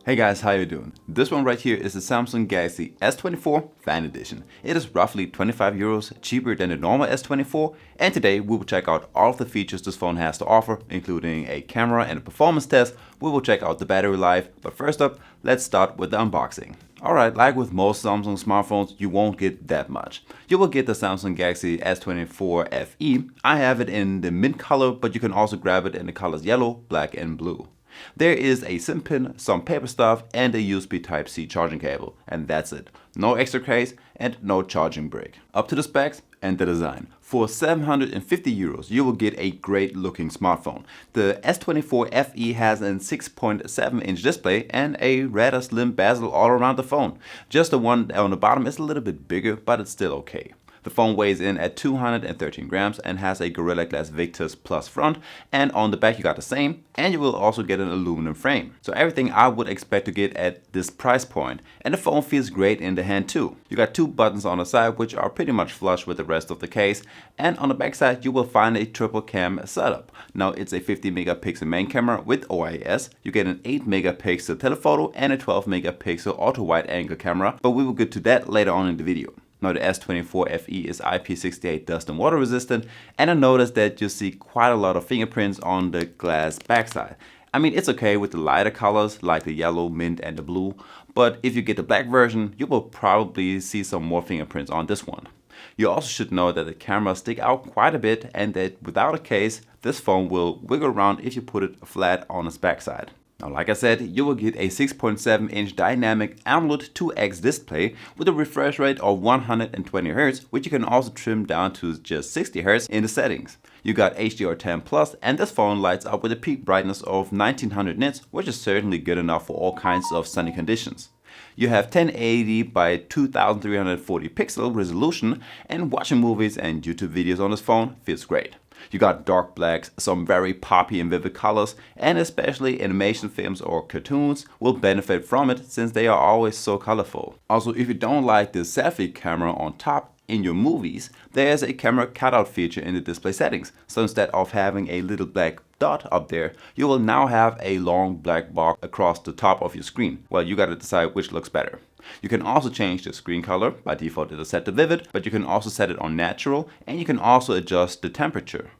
Hey guys, how you doing? This one right here is the Samsung Galaxy S24 Fan Edition. It is roughly 25 euros cheaper than the normal S24, and today we will check out all of the features this phone has to offer, including a camera and a performance test. We will check out the battery life, but first up, let's start with the unboxing. Alright, like with most Samsung smartphones, you won't get that much. You will get the Samsung Galaxy S24 FE. I have it in the mint color, but you can also grab it in the colors yellow, black and blue. There is a SIM pin, some paper stuff, and a USB Type-C charging cable, and that's it. No extra case and no charging brick. Up to the specs and the design. For 750 euros, you will get a great looking smartphone. The S24 FE has a 6.7-inch display and a rather slim bezel all around the phone. Just the one on the bottom is a little bit bigger, but it's still okay. The phone weighs in at 213 grams and has a Gorilla Glass Victus Plus front, and on the back you got the same, and you will also get an aluminum frame. So everything I would expect to get at this price point, and the phone feels great in the hand too. You got two buttons on the side which are pretty much flush with the rest of the case, and on the back side you will find a triple cam setup. Now it's a 50 megapixel main camera with OIS, you get an 8 megapixel telephoto and a 12 megapixel ultra wide angle camera, but we will get to that later on in the video. Now the S24 FE is IP68 dust and water resistant, and I noticed that you see quite a lot of fingerprints on the glass backside. I mean, it's okay with the lighter colors like the yellow, mint and the blue, but if you get the black version, you will probably see some more fingerprints on this one. You also should know that the cameras stick out quite a bit and that without a case, this phone will wiggle around if you put it flat on its backside. Now, like I said, you will get a 6.7-inch dynamic AMOLED 2X display with a refresh rate of 120Hz, which you can also trim down to just 60Hz in the settings. You got HDR10 Plus, and this phone lights up with a peak brightness of 1900 nits, which is certainly good enough for all kinds of sunny conditions. You have 1080 by 2340 pixel resolution, and watching movies and YouTube videos on this phone feels great. You got dark blacks, some very poppy and vivid colors, and especially animation films or cartoons will benefit from it since they are always so colorful. Also, if you don't like the selfie camera on top in your movies, there's a camera cutout feature in the display settings. So instead of having a little black dot up there, you will now have a long black bar across the top of your screen. Well, you gotta decide which looks better. You can also change the screen color. By default it is set to vivid, but you can also set it on natural, and you can also adjust the temperature.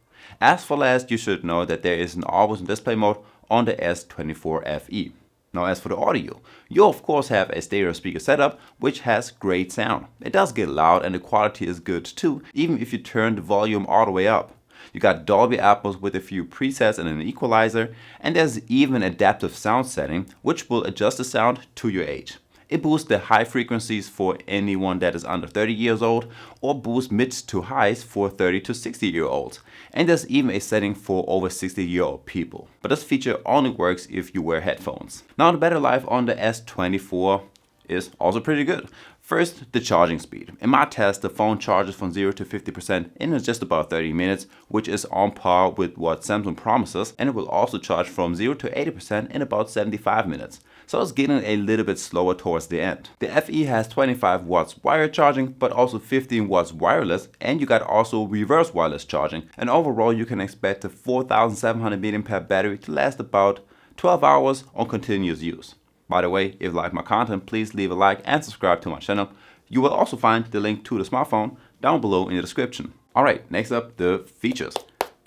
As for last, you should know that there is an always on display mode on the S24 FE. Now as for the audio, you of course have a stereo speaker setup which has great sound. It does get loud and the quality is good too, even if you turn the volume all the way up. You got Dolby Atmos with a few presets and an equalizer, and there's even adaptive sound setting which will adjust the sound to your age. It boosts the high frequencies for anyone that is under 30 years old, or boosts mids to highs for 30 to 60 year olds. And there's even a setting for over 60-year-old people. But this feature only works if you wear headphones. Now the battery life on the S24 is also pretty good. First, the charging speed. In my test, the phone charges from 0 to 50% in just about 30 minutes, which is on par with what Samsung promises, and it will also charge from 0 to 80% in about 75 minutes. So it's getting a little bit slower towards the end. The FE has 25 watts wired charging, but also 15 watts wireless, and you got also reverse wireless charging. And overall, you can expect a 4700 mAh battery to last about 12 hours on continuous use. By the way, if you like my content, please leave a like and subscribe to my channel. You will also find the link to the smartphone down below in the description. Alright, next up, the features.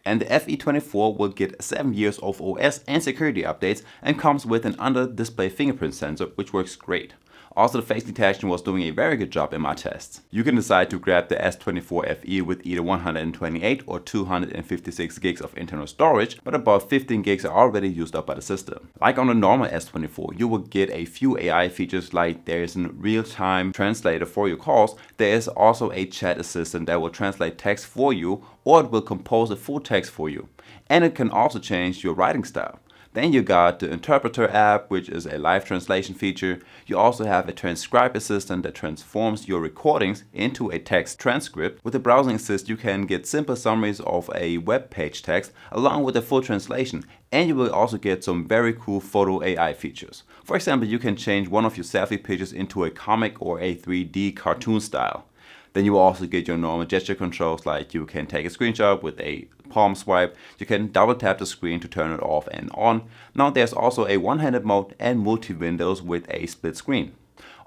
And the FE24 will get 7 years of OS and security updates and comes with an under-display fingerprint sensor which works great. Also, the face detection was doing a very good job in my tests. You can decide to grab the S24 FE with either 128 or 256 gigs of internal storage, but about 15 gigs are already used up by the system. Like on the normal S24, you will get a few AI features like there is a real-time translator for your calls. There is also a chat assistant that will translate text for you, or it will compose a full text for you. And it can also change your writing style. Then you got the Interpreter app, which is a live translation feature. You also have a transcribe assistant that transforms your recordings into a text transcript. With the browsing assist, you can get simple summaries of a web page text along with a full translation. And you will also get some very cool photo AI features. For example, you can change one of your selfie pictures into a comic or a 3D cartoon style. Then you will also get your normal gesture controls, like you can take a screenshot with a palm swipe. You can double tap the screen to turn it off and on. Now there's also a one-handed mode and multi-windows with a split screen.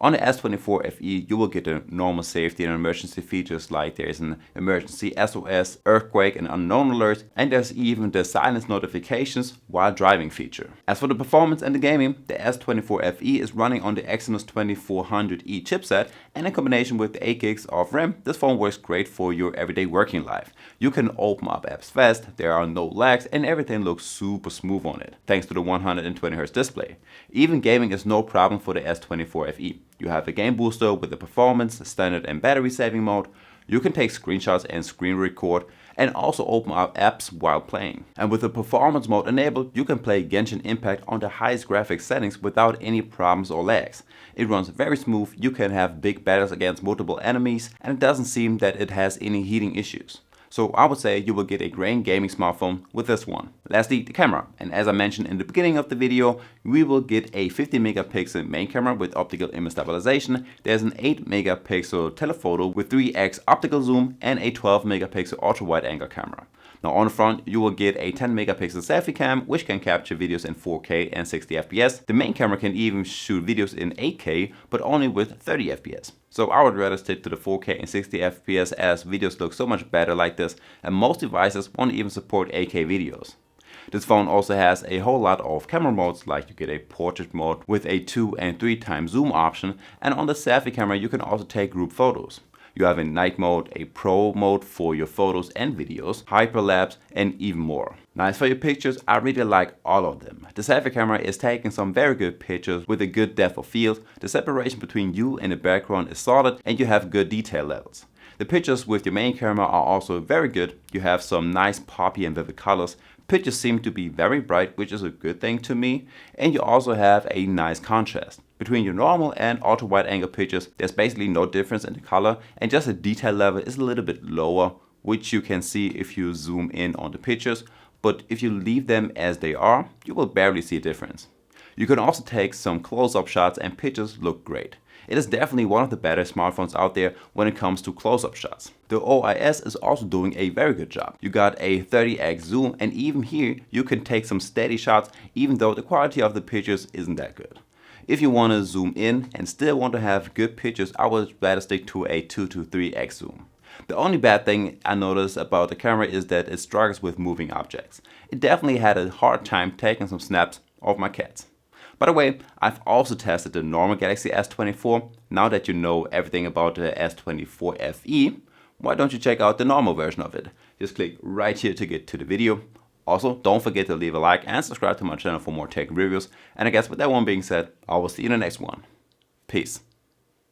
On the S24 FE, you will get the normal safety and emergency features like there's an emergency SOS, earthquake and unknown alert, and there's even the silence notifications while driving feature. As for the performance and the gaming, the S24 FE is running on the Exynos 2400E chipset, and in combination with 8 gigs of RAM, this phone works great for your everyday working life. You can open up apps fast, there are no lags, and everything looks super smooth on it, thanks to the 120Hz display. Even gaming is no problem for the S24 FE. You have a game booster with the performance, standard and battery saving mode. You can take screenshots and screen record and also open up apps while playing. And with the performance mode enabled, you can play Genshin Impact on the highest graphics settings without any problems or lags. It runs very smooth, you can have big battles against multiple enemies, and it doesn't seem that it has any heating issues. So I would say you will get a great gaming smartphone with this one. Lastly, the camera. And as I mentioned in the beginning of the video, we will get a 50 megapixel main camera with optical image stabilization. There's an 8 megapixel telephoto with 3x optical zoom and a 12 megapixel ultra wide angle camera. Now on the front, you will get a 10 megapixel selfie cam, which can capture videos in 4K and 60 FPS. The main camera can even shoot videos in 8K, but only with 30 FPS. So I would rather stick to the 4K and 60 FPS as videos look so much better like this, and most devices won't even support 8K videos. This phone also has a whole lot of camera modes, like you get a portrait mode with a 2 and 3 times zoom option, and on the selfie camera you can also take group photos. You have a night mode, a pro mode for your photos and videos, hyperlapse, and even more. Now as for your pictures, I really like all of them. The selfie camera is taking some very good pictures with a good depth of field. The separation between you and the background is solid, and you have good detail levels. The pictures with your main camera are also very good. You have some nice poppy and vivid colors. Pictures seem to be very bright, which is a good thing to me, and you also have a nice contrast. Between your normal and ultra wide angle pictures, there's basically no difference in the color, and just the detail level is a little bit lower, which you can see if you zoom in on the pictures, but if you leave them as they are, you will barely see a difference. You can also take some close-up shots and pictures look great. It is definitely one of the better smartphones out there when it comes to close-up shots. The OIS is also doing a very good job. You got a 30x zoom, and even here you can take some steady shots even though the quality of the pictures isn't that good. If you want to zoom in and still want to have good pictures, I would rather stick to a 2 to 3x zoom. The only bad thing I noticed about the camera is that it struggles with moving objects. It definitely had a hard time taking some snaps of my cats. By the way, I've also tested the normal Galaxy S24. Now that you know everything about the S24 FE, why don't you check out the normal version of it? Just click right here to get to the video. Also, don't forget to leave a like and subscribe to my channel for more tech reviews. And I guess with that one being said, I will see you in the next one. Peace.